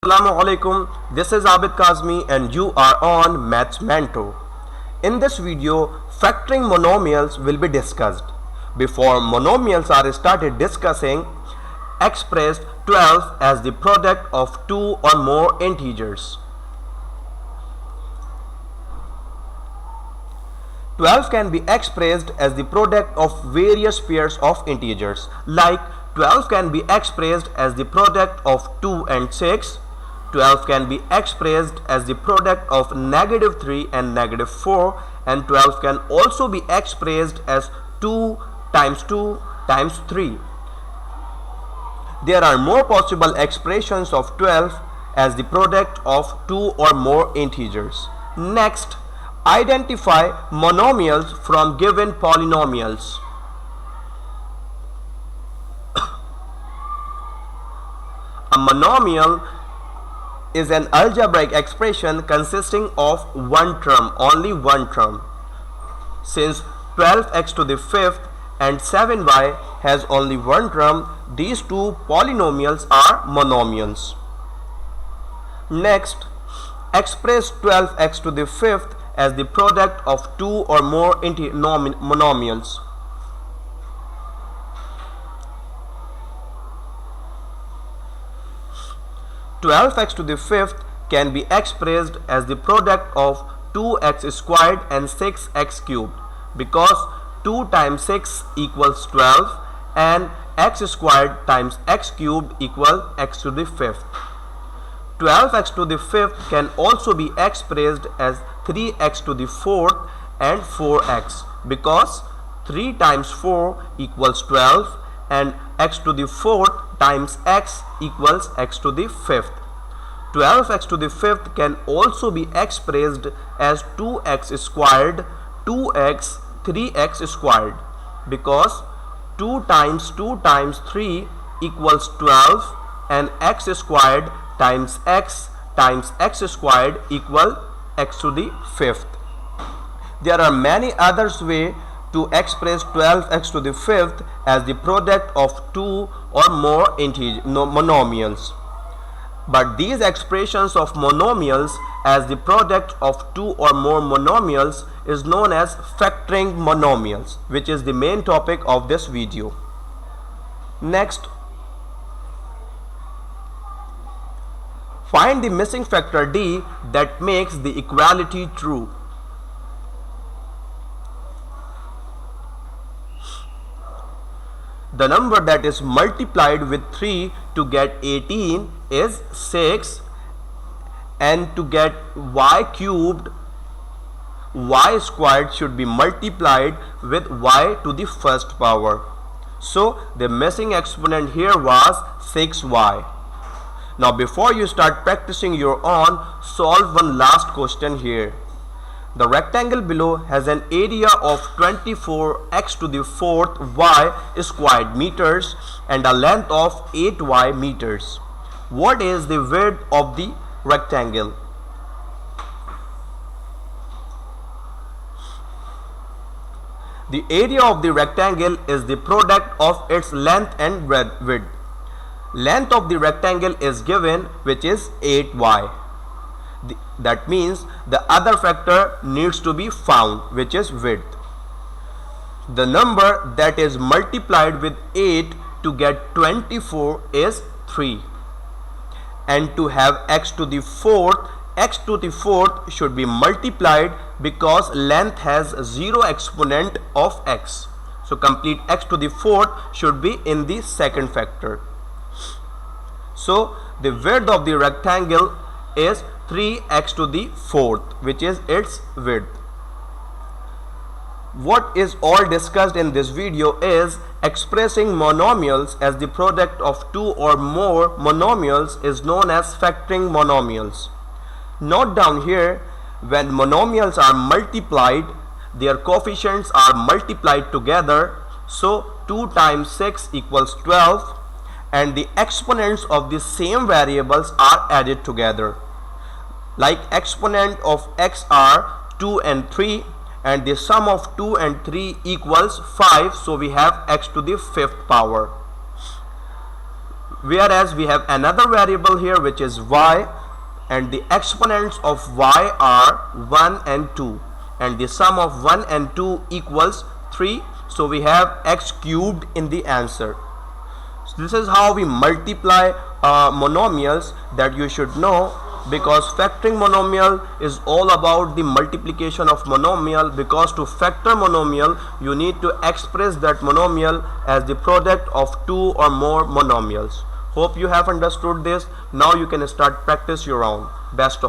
Assalamu alaikum, this is Abid Kazmi and you are on Maths Mentor. In this video, factoring monomials will be discussed. Before monomials are started discussing, express 12 as the product of two or more integers. 12 can be expressed as the product of various pairs of integers, like 12 can be expressed as the product of 2 and 6. 12 can be expressed as the product of -3 and -4, and 12 can also be expressed as 2 times 2 times 3. There are more possible expressions of 12 as the product of two or more integers. Next, identify monomials from given polynomials. A monomial is an algebraic expression consisting of one term, only one term. Since 12x to the fifth and 7y has only one term, these two polynomials are monomials. Next, express 12x to the fifth as the product of two or more monomials. (12x to the fifth can be expressed as the product of 2x squared and 6x cubed, because 2 times 6 equals 12 and x squared times x cubed equals x to the fifth. 12x to the fifth can also be expressed as 3x to the fourth and 4x, because 3 times 4 equals 12 and x to the fourth times x equals x to the fifth. 12x to the fifth can also be expressed as 2x squared, 2x, 3x squared, because 2 times 2 times 3 equals 12 and x squared times x squared equal x to the fifth. There are many others ways to express 12x to the fifth as the product of two or more monomials. But these expressions of monomials as the product of two or more monomials is known as factoring monomials, which is the main topic of this video. Next, find the missing factor d that makes the equality true. The number that is multiplied with 3 to get 18 is 6, and to get y cubed, y squared should be multiplied with y to the first power. So the missing exponent here was 6y. Now before you start practicing your own, solve one last question here. The rectangle below has an area of 24x to the fourth y squared meters and a length of 8y meters. What is the width of the rectangle? The area of the rectangle is the product of its length and width. Length of the rectangle is given, which is 8y. That means the other factor needs to be found, which is width. The number that is multiplied with 8 to get 24 is 3. And to have x to the fourth should be multiplied, because length has 0 exponent of x. So complete x to the fourth should be in the second factor. So the width of the rectangle is 3x to the fourth, which is its width. What is all discussed in this video is expressing monomials as the product of two or more monomials is known as factoring monomials. Note down here, when monomials are multiplied, their coefficients are multiplied together. So 2 times 6 equals 12, and the exponents of the same variables are added together. Like exponent of x are 2 and 3, and the sum of 2 and 3 equals 5, so we have x to the fifth power. whereas we have another variable here which is y, and the exponents of y are 1 and 2, and the sum of 1 and 2 equals 3. So we have x cubed in the answer. So this is how we multiply monomials, that you should know, because factoring monomial is all about the multiplication of monomial, because to factor monomial you need to express that monomial as the product of two or more monomials. Hope you have understood this. Now you can start practice your own. Best of